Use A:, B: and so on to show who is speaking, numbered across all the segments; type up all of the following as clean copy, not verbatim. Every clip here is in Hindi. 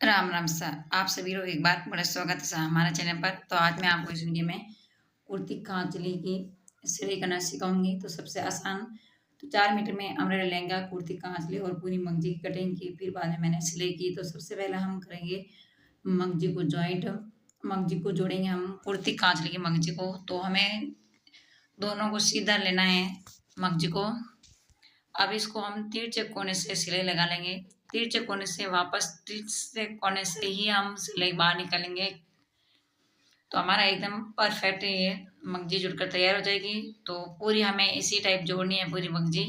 A: राम राम सर, आप सभी लोग एक बार बड़ा स्वागत है सर हमारे चैनल पर। तो आज मैं आपको इस वीडियो में कुर्ती कांचली की सिलाई करना सिखाऊंगी। तो सबसे आसान, तो 4 मीटर में अम्ब्रेला लहंगा, कुर्ती कांचली और पूरी मंगजी की कटिंग की, फिर बाद में मैंने सिलाई की। तो सबसे पहले हम करेंगे मंगजी को जॉइंट, मंगजी को जोड़ेंगे हम कुर्ती कांचली की मंगजी को। तो हमें दोनों को सीधा लेना है मंगजी को। अब इसको हम तिरछे कोने से सिलाई लगा लेंगे। तिरछे कोने से वापस तिरछे कोने से ही हम सिलाई बाहर निकालेंगे। तो हमारा एकदम परफेक्ट ये मंगजी जुड़कर तैयार हो जाएगी। तो पूरी हमें इसी टाइप जोड़नी है पूरी मंगजी।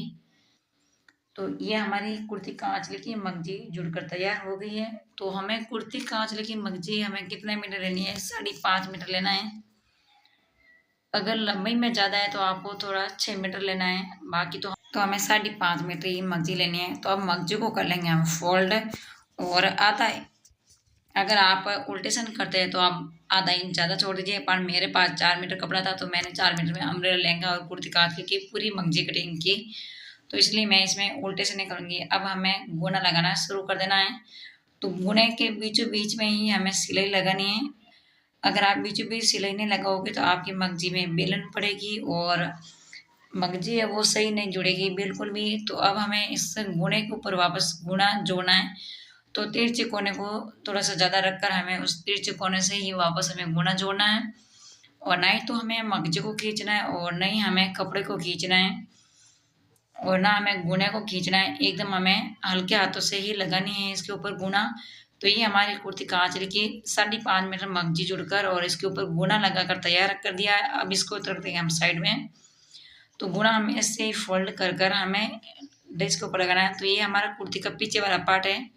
A: तो ये हमारी कुर्ती कांचली की मंगजी जुड़कर तैयार हो गई है। तो हमें कुर्ती कांचली की मंगजी हमें कितने मीटर लेनी है? 5.5 मीटर लेना है। अगर लंबाई में ज़्यादा है तो आपको थोड़ा 6 मीटर लेना है। बाकी तो हमें 5.5 मीटर ही मंगजी लेनी है। तो अब मंगजी को कर लेंगे हम फोल्ड, और आधा, अगर आप उल्टेशन करते हैं तो आप आधा इंच ज़्यादा छोड़ दीजिए। पर मेरे पास 4 मीटर कपड़ा था तो मैंने 4 मीटर में अम्ब्रेला लहंगा और कुर्ती काट की पूरी मंगजी कटिंग की। तो इसलिए मैं इसमें उल्टेशन नहीं करूँगी। अब हमें गुना लगाना शुरू कर देना है। तो गुने के बीचों बीच में ही हमें सिलाई लगानी है। अगर आप बीचों बीच सिलाई नहीं लगाओगे तो आपकी मंगजी में बेलन पड़ेगी और मंगजी है वो सही नहीं जुड़ेगी बिल्कुल भी। तो अब हमें इस गुणे के ऊपर वापस गुणा जोड़ना है। तो तिरछे कोने को थोड़ा सा ज़्यादा रखकर हमें उस तिरछे कोने से ही वापस हमें गुणा जोड़ना है। और ना ही तो हमें मंगजी को खींचना है और ना ही हमें कपड़े को खींचना है और ना हमें गुणे को खींचना है। एकदम हमें हल्के हाथों से ही लगानी है इसके ऊपर गुणा। तो ये हमारी कुर्ती कांचली की 5.5 मीटर मंगजी जुड़कर और इसके ऊपर गुणा लगाकर तैयार कर दिया है। अब इसको रख देंगे हम साइड में। तो गुणा हमें ऐसे ही फोल्ड कर कर हमें ड्रेस के ऊपर लगाना है। तो ये हमारा कुर्ती का पीछे वाला पार्ट है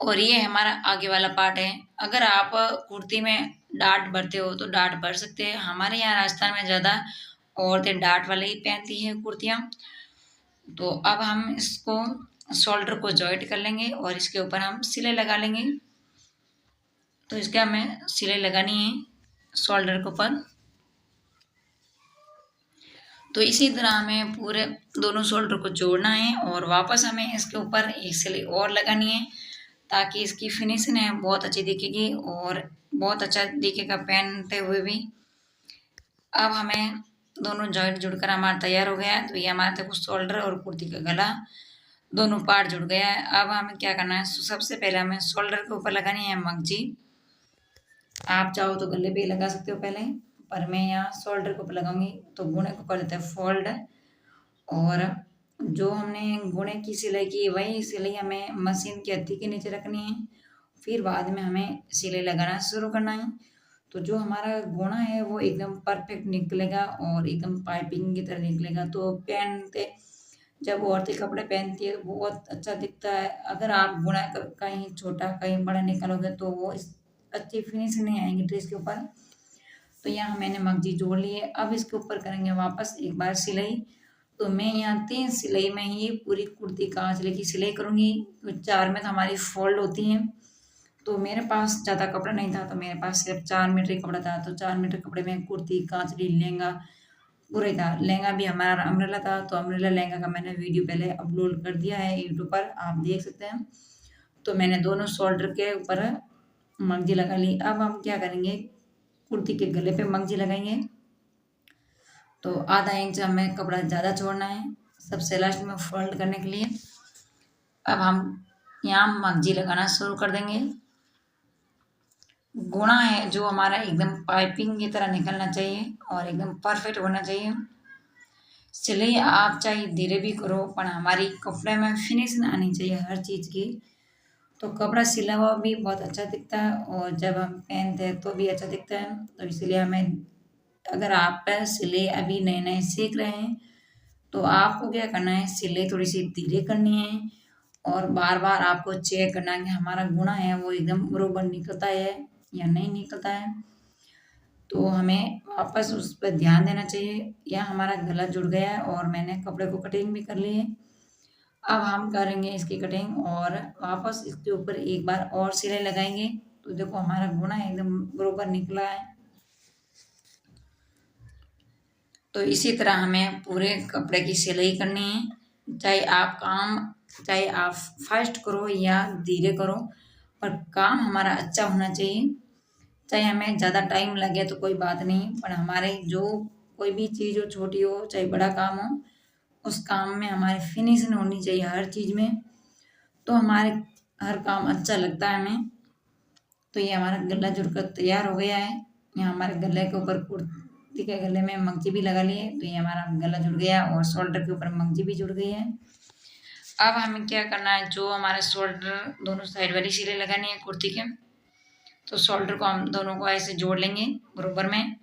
A: और ये हमारा आगे वाला पार्ट है। अगर आप कुर्ती में डाट भरते हो तो डाट भर सकते हैं। हमारे यहाँ राजस्थान में ज़्यादा औरतें डाट वाले ही पहनती हैं कुर्तियाँ। तो अब हम इसको शोल्डर को जॉइंट कर लेंगे और इसके ऊपर हम सिलाई लगा लेंगे। तो इसके हमें सिलाई लगानी है शोल्डर के ऊपर। तो इसी तरह हमें पूरे दोनों शोल्डर को जोड़ना है और वापस हमें इसके ऊपर एक सिलाई और लगानी है ताकि इसकी फिनिशिंग है बहुत अच्छी दिखेगी और बहुत अच्छा दिखेगा पहनते हुए भी। अब हमें दोनों जॉइंट जुड़कर हमारा तैयार हो गया है। तो ये हमारा देखो शोल्डर और कुर्ती का गला दोनों पार्ट जुड़ गया है। अब हमें क्या करना है? सबसे पहले हमें शोल्डर के ऊपर लगानी है मंगजी। आप चाहो तो गले पे लगा सकते हो पहले, पर मैं यहाँ शोल्डर के ऊपर लगाऊंगी। तो गुणे को कर देते हैं फोल्ड, और जो हमने गुणे की सिलाई की वही सिलाई हमें मशीन की हत्थी के नीचे रखनी है। फिर बाद में हमें सिलाई लगाना शुरू करना है। तो जो हमारा गुणा है वो एकदम परफेक्ट निकलेगा और एकदम पाइपिंग की तरह निकलेगा। तो पहनते जब औरतें कपड़े पहनती है तो बहुत अच्छा दिखता है। अगर आप गुणा कहीं छोटा कहीं बड़ा निकालोगे तो वो इस अच्छी फिनिशिंग नहीं आएंगी ड्रेस के ऊपर। तो यहाँ मैंने मंगजी जोड़ ली है। अब इसके ऊपर करेंगे वापस एक बार सिलाई। तो मैं यहाँ 3 सिलाई में ही पूरी कुर्ती कांचले की सिलाई करूँगी। तो 4 में तो हमारी फोल्ड होती हैं। तो मेरे पास ज़्यादा कपड़ा नहीं था तो मेरे पास सिर्फ 4 मीटर ही कपड़ा था। तो 4 मीटर कपड़े में कुर्ती कांचली लहंगा पूरा ही था। लहंगा भी हमारा अम्ब्रेला था। तो अम्ब्रेला लहंगा का मैंने वीडियो पहले अपलोड कर दिया है यूट्यूब पर, आप देख सकते हैं। तो मैंने दोनों शोल्डर के ऊपर मंगजी लगा ली। अब हम क्या करेंगे? कुर्ती के गले पे मंगजी लगाएंगे। तो आधा इंच हमें कपड़ा ज़्यादा छोड़ना है सबसे लास्ट में फोल्ड करने के लिए। अब हम यहाँ मंगजी लगाना शुरू कर देंगे। गुणा है जो हमारा एकदम पाइपिंग की तरह निकलना चाहिए और एकदम परफेक्ट होना चाहिए। सिलाई आप चाहे धीरे भी करो पर हमारी कपड़े में फिनिशिंग आनी चाहिए हर चीज़ की। तो कपड़ा सिला हुआ भी बहुत अच्छा दिखता है और जब हम पहनते हैं तो भी अच्छा दिखता है। तो इसलिए हमें, अगर आप सिलाई अभी नए नए सीख रहे हैं तो आपको क्या करना है? सिलाई थोड़ी सी धीरे करनी है और बार बार आपको चेक करना है कि हमारा गुणा है वो एकदम बरोबर निकलता है या नहीं निकलता है। तो हमें वापस उस पर ध्यान देना चाहिए। यह हमारा गला जुड़ गया है और मैंने कपड़े को कटिंग भी कर ली है। अब हम करेंगे इसकी कटिंग और वापस इसके ऊपर एक बार और सिलाई लगाएंगे। तो देखो हमारा गुणा एकदम बरोबर निकला है। तो इसी तरह हमें पूरे कपड़े की सिलाई करनी है। चाहे आप फास्ट करो या धीरे करो, पर काम हमारा अच्छा होना चाहिए। चाहे हमें ज़्यादा टाइम लगे तो कोई बात नहीं, पर हमारे जो कोई भी चीज़ हो, छोटी हो चाहे बड़ा काम हो, उस काम में हमारी फिनिशिंग होनी चाहिए हर चीज़ में, तो हमारे हर काम अच्छा लगता है हमें। तो ये हमारा गला जुड़कर तैयार हो गया है। यहाँ हमारे गले के ऊपर कुर्ती के गले में मंगजी भी लगा लिए, तो ये हमारा गला जुड़ गया और शोल्डर के ऊपर मंगजी भी जुड़ गई है। अब हमें क्या करना है, जो हमारे शोल्डर दोनों साइड वाली सिलाई लगानी है कुर्ती के, तो शोल्डर को हम दोनों को ऐसे जोड़ लेंगे बराबर में,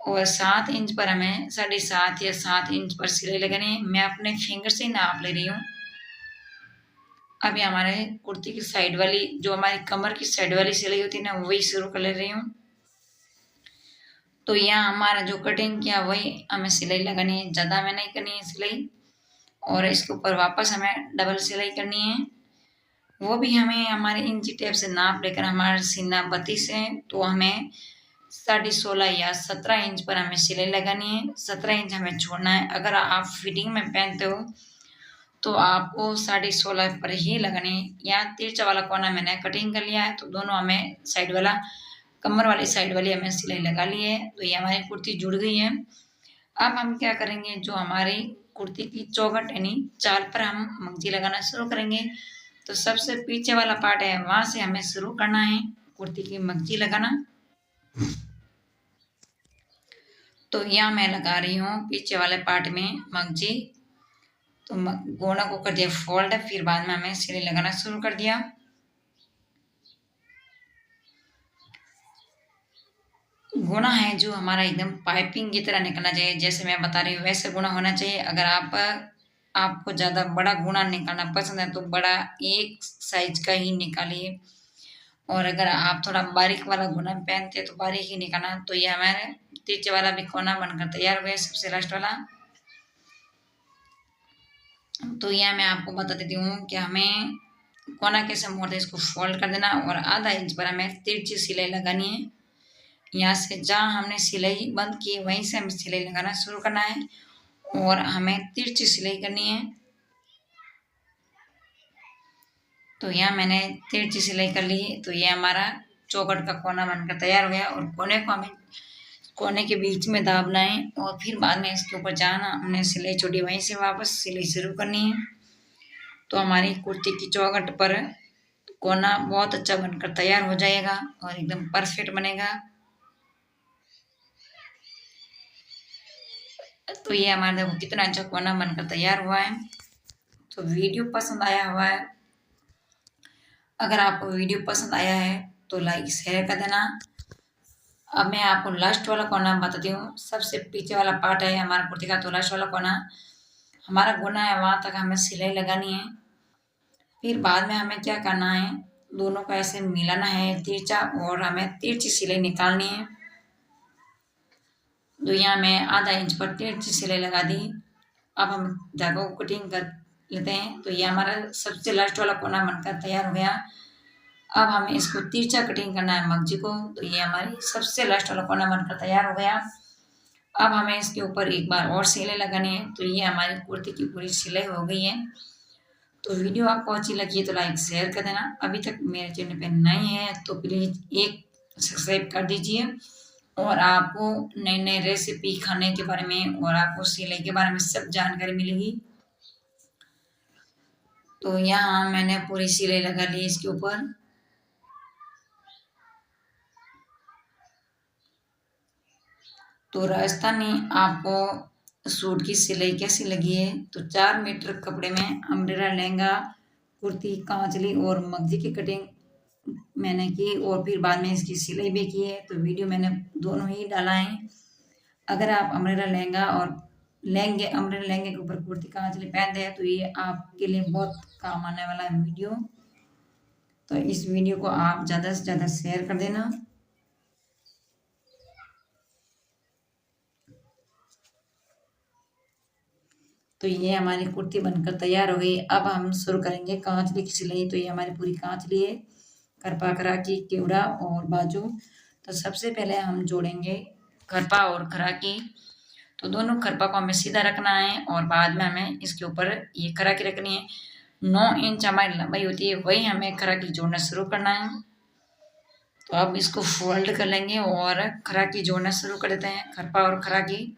A: और 7 इंच पर हमें 7.5 या 7 इंच पर सिलाई लगानी है। मैं अपने फिंगर से नाप ले रही हूँ। अभी हमारे कुर्ती की साइड वाली, जो हमारी कमर की साइड वाली सिलाई होती है ना, वही शुरू कर ले रही हूँ। तो यहाँ हमारा जो कटिंग किया वही हमें सिलाई लगानी है, ज़्यादा हमें नहीं करनी है सिलाई। और इसके ऊपर वापस हमें डबल सिलाई करनी है, वो भी हमें हमारे इंची टेप से नाप लेकर, हमारा सीना 32 है तो हमें 16.5 या 17 इंच पर हमें सिलाई लगानी है। 17 इंच हमें छोड़ना है। अगर आप फिटिंग में पहनते हो तो आपको 16.5 पर ही लगानी है। यहाँ तिरछा वाला कोना मैंने कटिंग कर लिया है, तो दोनों हमें साइड वाला, कमर वाली साइड वाली हमें सिलाई लगा ली है। तो ये हमारी कुर्ती जुड़ गई है। अब हम क्या करेंगे, जो हमारी कुर्ती की चौखट यानी चाल पर हम मंगजी लगाना शुरू करेंगे। तो सबसे पीछे वाला पार्ट है, वहां से हमें शुरू करना है कुर्ती की मंगजी लगाना। तो यहाँ मैं लगा रही हूँ पीछे वाले पार्ट में मंगजी। तो गोना को कर दिया फोल्ड, फिर बाद में हमें सिलाई लगाना शुरू कर दिया। गुना है जो हमारा एकदम पाइपिंग की तरह निकलना चाहिए, जैसे मैं बता रही हूँ वैसे गुना होना चाहिए। अगर आपको ज़्यादा बड़ा गुना निकालना पसंद है तो बड़ा एक साइज का ही निकालिए, और अगर आप थोड़ा बारीक वाला गुना पहनते हैं तो बारीक ही निकालना। तो ये हमारे तिरछे वाला भी कोना बनकर तैयार हो गया, सबसे लास्ट वाला। तो यह मैं आपको बता देती हूँ कि हमें कोना कैसे मोड़ते, इसको फोल्ड कर देना और आधा इंच पर हमें तिरछी सिलाई लगानी है। यहाँ से जहाँ हमने सिलाई बंद की वहीं से हमें सिलाई लगाना शुरू करना है और हमें तिरछी सिलाई करनी है। तो यहाँ मैंने तिरछी सिलाई कर ली। तो ये हमारा चौखट का कोना बनकर तैयार हो गया, और कोने को हमें कोने के बीच में दाबना है और फिर बाद में इसके ऊपर जाना, हमने सिलाई छोड़ी वहीं से वापस सिलाई शुरू करनी है। तो हमारी कुर्ती की चौखट पर कोना बहुत अच्छा बनकर तैयार हो जाएगा और एकदम परफेक्ट बनेगा। तो ये हमारा देखो कितना अच्छा कोना बनकर तैयार हुआ है। तो वीडियो पसंद आया हुआ है, अगर आपको वीडियो पसंद आया है तो लाइक शेयर कर देना। अब मैं आपको लास्ट वाला कोना बताती हूँ। सबसे पीछे वाला पार्ट है हमारा कुर्ती का, तो लास्ट वाला कोना हमारा गोना है, वहां तक हमें सिलाई लगानी है। फिर बाद में हमें क्या करना है, दोनों को ऐसे मिलाना है तिरछा, और हमें तिरछी सिलाई निकालनी है। तो यहाँ मैं आधा इंच पर तिरछी सिलाई लगा दी। अब हम धागों को कटिंग कर लेते हैं। तो ये हमारा सबसे लास्ट वाला कोना बनकर तैयार हो गया। अब हमें इसको तिरछा कटिंग करना है मंगजी को। तो ये हमारी सबसे लास्ट वाला कोना बनकर तैयार हो गया। अब हमें इसके ऊपर एक बार और सिलाई लगानी है। तो ये हमारी कुर्ती की पूरी सिलाई हो गई है। तो वीडियो आपको अच्छी लगी है तो लाइक शेयर कर देना। अभी तक मेरे चैनल पे नए हैं तो प्लीज़ एक सब्सक्राइब कर दीजिए, और आपको नई नई रेसिपी खाने के बारे में और आपको सिलाई के बारे में सब जानकारी मिलेगी। तो यहाँ मैंने पूरी सिलाई लगा ली इसके ऊपर। तो राजस्थानी आपको सूट की सिलाई कैसी लगी है, तो 4 मीटर कपड़े में अम्ब्रेला लहंगा, कुर्ती, कांचली और मगजी की कटिंग मैंने की, और फिर बाद में इसकी सिलाई भी की है। तो वीडियो मैंने दोनों ही डाला है। अगर आप अम्ब्रेला लहंगा और अम्ब्रेला लहंगे के ऊपर कुर्ती कांचली पहनते हैं तो ये आपके लिए बहुत काम आने वाला है वीडियो। तो इस वीडियो को आप ज़्यादा से ज़्यादा शेयर कर देना। तो ये हमारी कुर्ती बनकर तैयार हो गई। अब हम शुरू करेंगे कांचली की सिलाई। तो ये हमारी पूरी कांचली है, करपा करा की, केवड़ा और बाजू। तो सबसे पहले हम जोड़ेंगे करपा और खरा की। तो दोनों खरपा को हमें सीधा रखना है और बाद में हमें इसके ऊपर ये खरा की रखनी है। 9 इंच हमारी लंबाई होती है, वही हमें खराकी जोड़ना शुरू करना है। तो अब इसको फोल्ड कर लेंगे और खराकी जोड़ना शुरू कर देते हैं, खरपा और खराकी।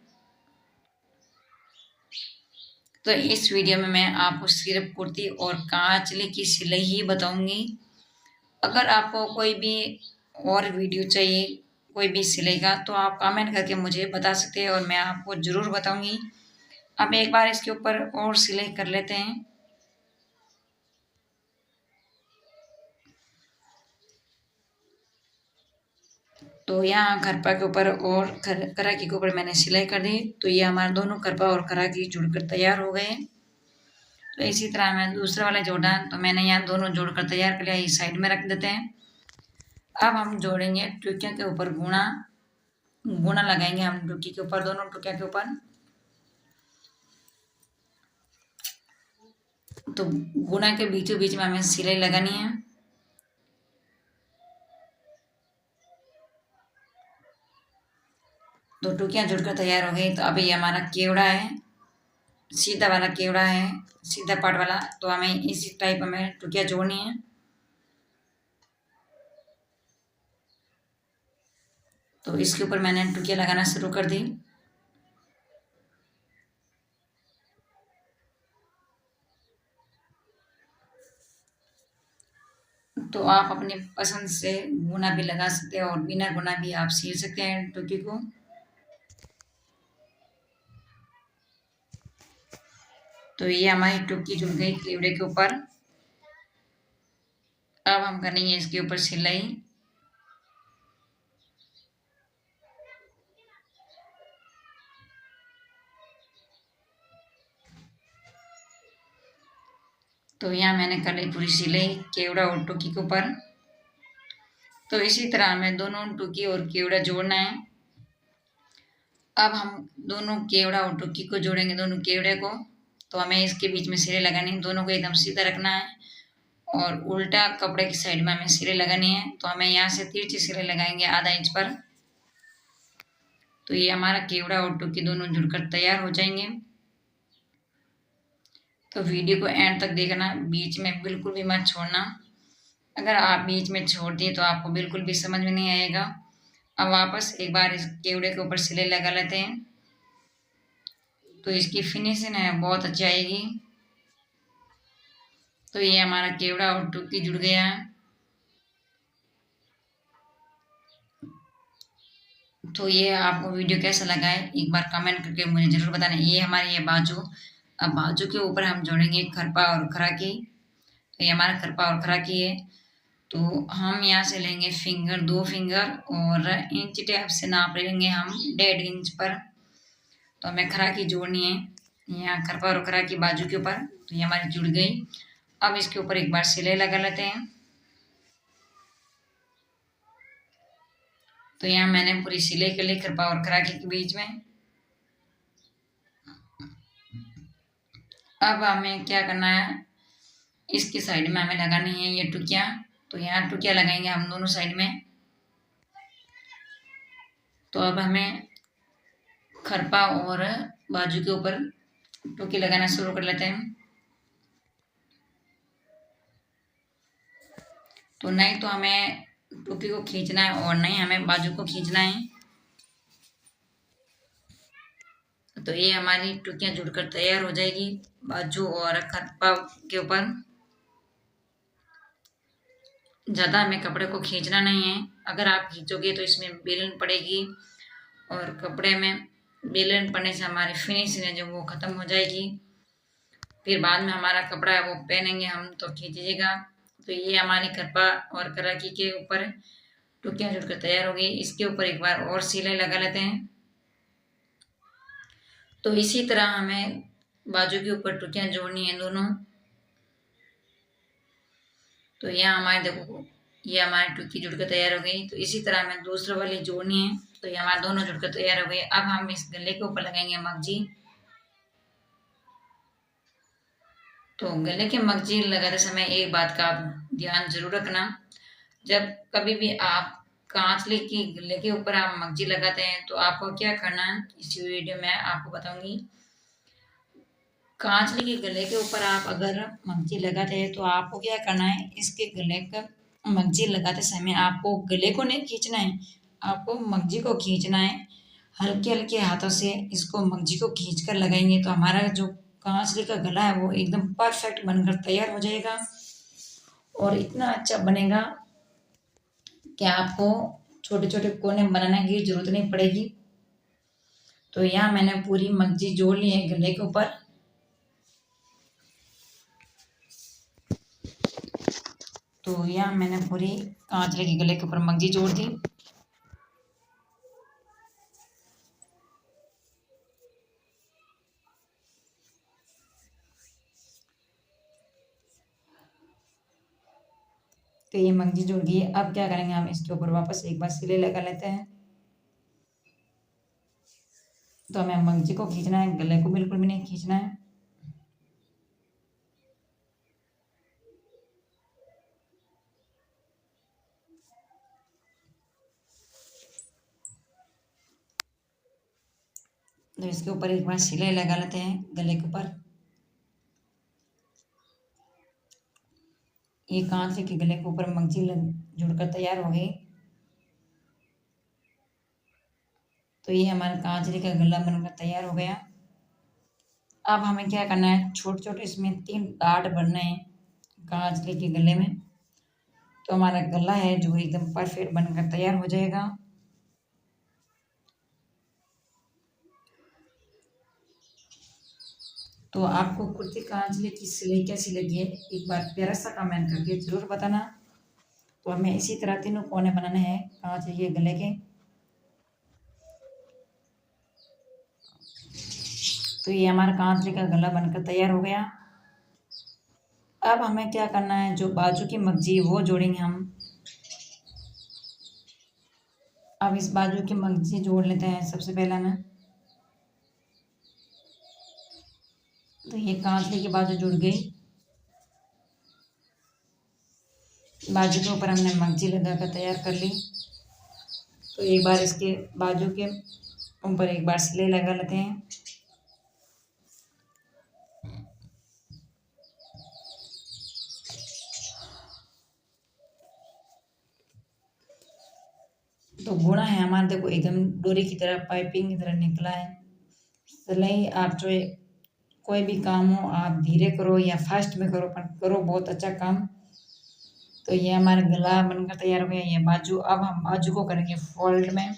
A: तो इस वीडियो में मैं आपको सिर्फ कुर्ती और कांचली की सिलाई ही बताऊंगी। अगर आपको कोई भी और वीडियो चाहिए, कोई भी सिलाई का, तो आप कमेंट करके मुझे बता सकते हैं और मैं आपको ज़रूर बताऊंगी। अब एक बार इसके ऊपर और सिलाई कर लेते हैं। तो यहाँ खरपा के ऊपर और कराकी के ऊपर मैंने सिलाई कर दी। तो ये हमारे दोनों खरपा और कराकी जुड़कर तैयार हो गए। तो इसी तरह मैं दूसरा वाला जोड़ा, तो मैंने यहाँ दोनों जोड़कर तैयार कर लिया, इस साइड में रख देते हैं। अब हम जोड़ेंगे टुकियों के ऊपर गुणा। गुणा लगाएंगे हम टुकी के ऊपर, दोनों टुकियों के ऊपर। तो गुणा के बीचों बीच में हमें सिलाई लगानी है। तो टुकियां जुड़कर तैयार हो गई। तो अभी ये हमारा केवड़ा है, सीधा वाला केवड़ा है, सीधा पार्ट वाला। तो हमें इसी टाइप हमें टुकियां जोड़नी है। तो इसके ऊपर मैंने टुकियां लगाना शुरू कर दी। तो आप अपनी पसंद से गुना भी लगा सकते हैं और बिना गुना भी आप सिल सकते हैं टुकी को। तो ये हमारी टुकी जुड़ गई केवड़े के ऊपर। अब हम करेंगे इसके ऊपर सिलाई। तो यहाँ मैंने कर ली पूरी सिलाई केवड़ा और टुकी के ऊपर। तो इसी तरह हमें दोनों टुकी और केवड़ा जोड़ना है। अब हम दोनों केवड़ा और टुकी को जोड़ेंगे, दोनों केवड़े को। तो हमें इसके बीच में सिलाई लगानी है, दोनों को एकदम सीधा रखना है और उल्टा कपड़े की साइड में हमें सिलाई लगानी है। तो हमें यहाँ से तिरछी सिलाई लगाएंगे आधा इंच पर। तो ये हमारा केवड़ा और टुकी दोनों जुड़कर तैयार हो जाएंगे। तो वीडियो को एंड तक देखना, बीच में बिल्कुल भी मत छोड़ना। अगर आप बीच में छोड़ दिए तो आपको बिल्कुल भी समझ में नहीं आएगा। अब वापस एक बार इस केवड़े के ऊपर सिलाई लगा लेते हैं। तो इसकी फिनिशिंग है बहुत अच्छी आएगी। तो ये हमारा केवड़ा और टुकी जुड़ गया है। तो ये आपको वीडियो कैसा लगा है एक बार कमेंट करके मुझे ज़रूर बताना। ये हमारी ये बाजू, अब बाजू के ऊपर हम जोड़ेंगे खरपा और खराकी। तो ये हमारा खरपा और खराकी है। तो हम यहाँ से लेंगे फिंगर, 2 फिंगर, और इंच टेप से नाप लेंगे हम 1.5 इंच पर। तो हमें खराकी जोड़नी है यहाँ खरपा और खराकी बाजू के ऊपर। तो ये हमारी जुड़ गई। अब इसके ऊपर एक बार सिलाई लगा लेते हैं। तो यहाँ मैंने पूरी सिलाई कर ली खरपा और खराकी के बीच में। अब हमें क्या करना है, इसकी साइड में हमें लगानी है ये टुकियाँ। तो यहाँ टुकियाँ लगाएंगे हम दोनों साइड में। तो अब हमें खरपा और बाजू के ऊपर टुकी लगाना शुरू कर लेते हैं। तो नहीं तो हमें टुकी को खींचना है और नहीं हमें बाजू को खींचना है। तो ये हमारी टुकियाँ जुड़कर तैयार हो जाएगी बाजू और खरपा के ऊपर। ज़्यादा हमें कपड़े को खींचना नहीं है। अगर आप खींचोगे तो इसमें बेलन पड़ेगी और कपड़े में बेलन पड़ने से हमारी फिनिशिंग है जो वो ख़त्म हो जाएगी। फिर बाद में हमारा कपड़ा है वो पहनेंगे हम तो खींचिएगा। तो ये हमारी खरपा और कराकी के ऊपर टुकियाँ जुड़कर तैयार हो गई। इसके ऊपर एक बार और सिलाई लगा लेते हैं। तो इसी तरह हमें बाजू के ऊपर टुकियाँ जोड़नी है दोनों। तो यहाँ हमारे देखो ये हमारी टुकी जुड़कर तैयार हो गई। तो इसी तरह हमें दूसरे वाली जोड़नी है। तो ये हमारे दोनों जुड़कर तैयार हो गए। अब हम इस गले के ऊपर लगाएंगे मगजी। तो गले के मगजी लगाते समय एक बात का आप ध्यान जरूर रखना, जब कभी भी आप कांचले की गले के ऊपर आप मगजी लगाते हैं तो आपको क्या करना है इस वीडियो में आपको बताऊंगी। कांचली के गले के ऊपर आप अगर मंगजी लगाते हैं तो आपको क्या करना है, इसके गले का मंगजी लगाते समय आपको गले को नहीं खींचना है, आपको मंगजी को खींचना है। हल्के हल्के हाथों से इसको मंगजी को खींच कर लगाएंगे तो हमारा जो कांचली का गला है वो एकदम परफेक्ट बनकर तैयार हो जाएगा और इतना अच्छा बनेगा कि आपको छोटे छोटे कोने बनाने की जरूरत नहीं पड़ेगी। तो यहाँ मैंने पूरी मंगजी जोड़ ली है गले के ऊपर। तो यहाँ मैंने पूरी कांचले के गले के ऊपर मंगजी जोड़ दी। तो ये मंगजी जुड़ गई है। अब क्या करेंगे, हम इसके ऊपर वापस एक बार सिलाई लगा लेते हैं। तो हमें मंगजी को खींचना है, गले को बिल्कुल भी नहीं खींचना है। तो इसके ऊपर एक बार सिलाई लगा लेते हैं गले के ऊपर। ये कांच के गले के ऊपर मंगजी जुड़कर तैयार हो गई। तो ये हमारा कांचरी का गला बनकर तैयार हो गया। अब हमें क्या करना है, छोटे छोटे इसमें 3 गांठ भरने हैं कांचरी के गले में। तो हमारा गला है जो एकदम परफेक्ट बनकर तैयार हो जाएगा। तो आपको कुर्ती कांचली की सिलाई कैसी लगी है, एक बार प्यारा सा कमेंट करके जरूर बताना। तो हमें इसी तरह तीनों कोने बनाने हैं कांचली के गले के। तो ये हमारा कांचली का गला बनकर तैयार हो गया। अब हमें क्या करना है, जो बाजू की मंगजी वो जोड़ेंगे हम। अब इस बाजू की मंगजी जोड़ लेते हैं सबसे पहले मैं। तो ये कांचली की बाजू जुड़ गई। बाजू के ऊपर हमने मंगजी लगाकर तैयार कर ली। तो एक बार इसके बाजू के ऊपर एक बार सिलाई लगा लेते हैं। तो बुना है हमारा, देखो एकदम डोरी की तरह पाइपिंग की तरह निकला है। सिलाई आप जो कोई भी काम हो आप धीरे करो या फास्ट में करो, पर करो बहुत अच्छा काम। तो ये हमारा गला बनकर तैयार हो गया। ये बाजू, अब हम बाजू को करेंगे फोल्ड में।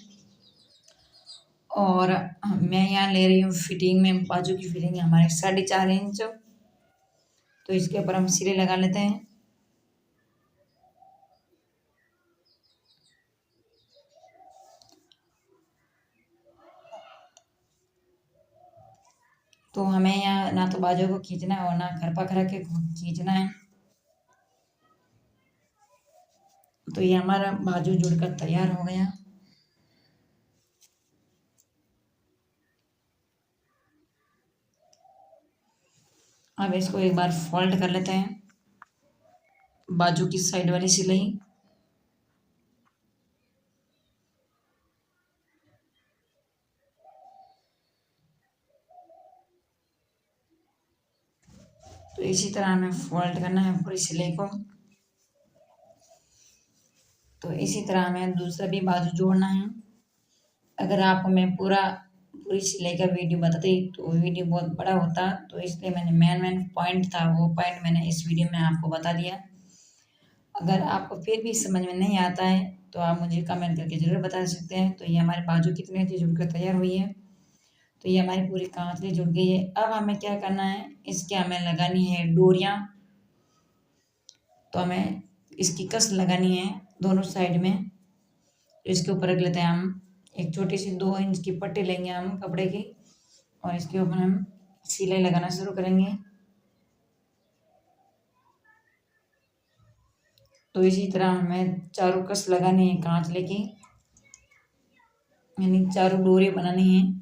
A: और मैं यहाँ ले रही हूँ फिटिंग में, बाजू की फिटिंग है हमारे 4.5 इंच। तो इसके ऊपर हम सिले लगा लेते हैं। तो हमें यहाँ ना तो बाजू को खींचना है और ना खरपा खरा के खींचना है। तो ये हमारा बाजू जुड़कर तैयार हो गया। अब इसको एक बार फोल्ड कर लेते हैं, बाजू की साइड वाली सिलाई। तो इसी तरह हमें फोल्ड करना है पूरी सिलाई को। तो इसी तरह हमें दूसरा भी बाजू जोड़ना है। अगर आपको मैं पूरी सिलाई का वीडियो बताती तो वीडियो बहुत बड़ा होता, तो इसलिए मैंने मेन पॉइंट था वो पॉइंट मैंने इस वीडियो में आपको बता दिया। अगर आपको फिर भी समझ में नहीं आता है तो आप मुझे कमेंट करके ज़रूर बता सकते हैं। तो ये हमारे बाजू कितनी अच्छी जुड़कर तैयार हुई है। तो ये हमारी पूरी कांचली जुड़ गई है। अब हमें क्या करना है, इसके हमें लगानी है डोरियाँ। तो हमें इसकी कस लगानी है दोनों साइड में। तो इसके ऊपर रख लेते हैं हम एक छोटी सी 2 इंच की पट्टी लेंगे हम कपड़े की, और इसके ऊपर हम सिलाई लगाना शुरू करेंगे। तो इसी तरह हमें चारों कस लगानी है कांचले की, यानी चारों डोरी बनानी है।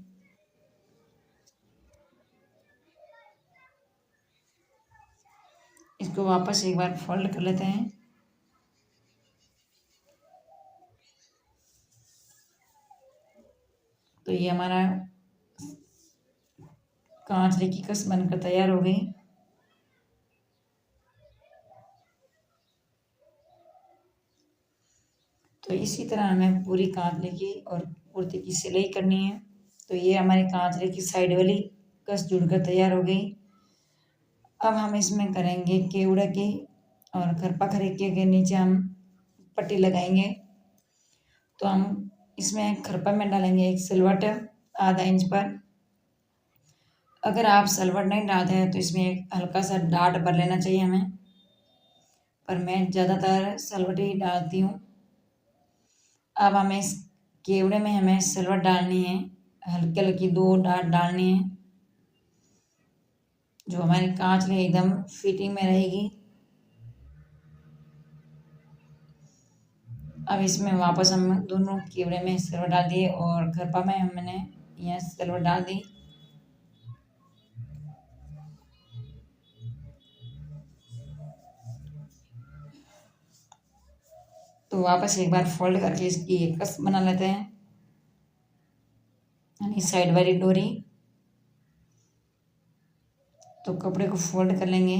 A: इसको वापस एक बार फोल्ड कर लेते हैं। तो ये हमारा कांचले की कस बनकर तैयार हो गई। तो इसी तरह हमें पूरी कांचले की और कुर्ती की सिलाई करनी है। तो ये हमारी कांचले की साइड वाली कस जुड़कर तैयार हो गई। अब हम इसमें करेंगे केवड़ा की और खरपा खरीके के नीचे हम पट्टी लगाएंगे। तो हम इसमें खरपा में डालेंगे एक सिलवट आधा इंच पर। अगर आप सिलवट नहीं डालते हैं तो इसमें एक हल्का सा डाट भर लेना चाहिए हमें, पर मैं ज़्यादातर सिलवट ही डालती हूँ। अब हमें इस केवड़े में हमें सिलवट डालनी है, हल्की हल्की 2 डाट डालनी है, जो हमारी कांचली एकदम फिटिंग में रहेगी। अब इसमें वापस हम दोनों केवड़े में सिलवट डाल दिए और खरपा में हमने यह सिलवट डाल दी। तो वापस एक बार फोल्ड करके इसकी एक कस बना लेते हैं, यानी साइड वाली डोरी। तो कपड़े को फोल्ड कर लेंगे।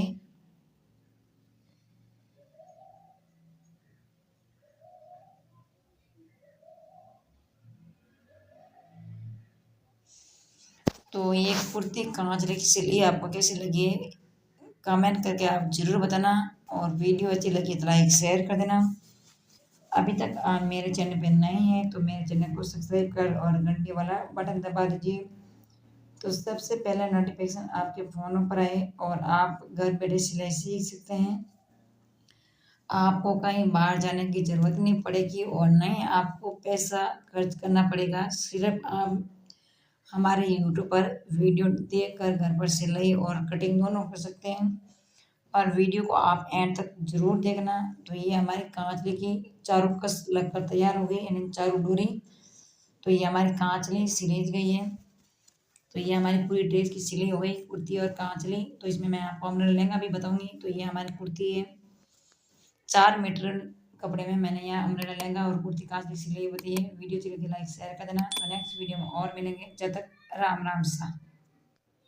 A: तो ये कुर्ती कांचले की सिलाई आपको कैसी लगी है कमेंट करके आप ज़रूर बताना, और वीडियो अच्छी लगी तो लाइक शेयर कर देना। अभी तक आप मेरे चैनल पे नए हैं तो मेरे चैनल को सब्सक्राइब कर और घंटी वाला बटन दबा दीजिए, तो सबसे पहले नोटिफिकेशन आपके फ़ोनों पर आए और आप घर बैठे सिलाई सीख सकते हैं। आपको कहीं बाहर जाने की ज़रूरत नहीं पड़ेगी और नहीं आपको पैसा खर्च करना पड़ेगा। सिर्फ आप हमारे यूट्यूब पर वीडियो देखकर घर पर सिलाई और कटिंग दोनों कर सकते हैं। और वीडियो को आप एंड तक ज़रूर देखना। तो ये हमारी कांचले की चारों कस लगकर तैयार हो गई, यानी चारों डोरी। तो ये हमारी कांचली सिलीज गई है। तो ये हमारी पूरी ड्रेस की सिलाई हो गई, कुर्ती और कांचली। तो इसमें मैं आपको अम्ब्रेला लहंगा भी बताऊंगी। तो ये हमारी कुर्ती है, 4 मीटर कपड़े में मैंने यहाँ अम्ब्रेला लहंगा और कुर्ती कांचली सिलाई होती है। वीडियो अच्छी लगी लाइक शेयर कर देना। तो नेक्स्ट वीडियो में और मिलेंगे, जब तक राम राम सा।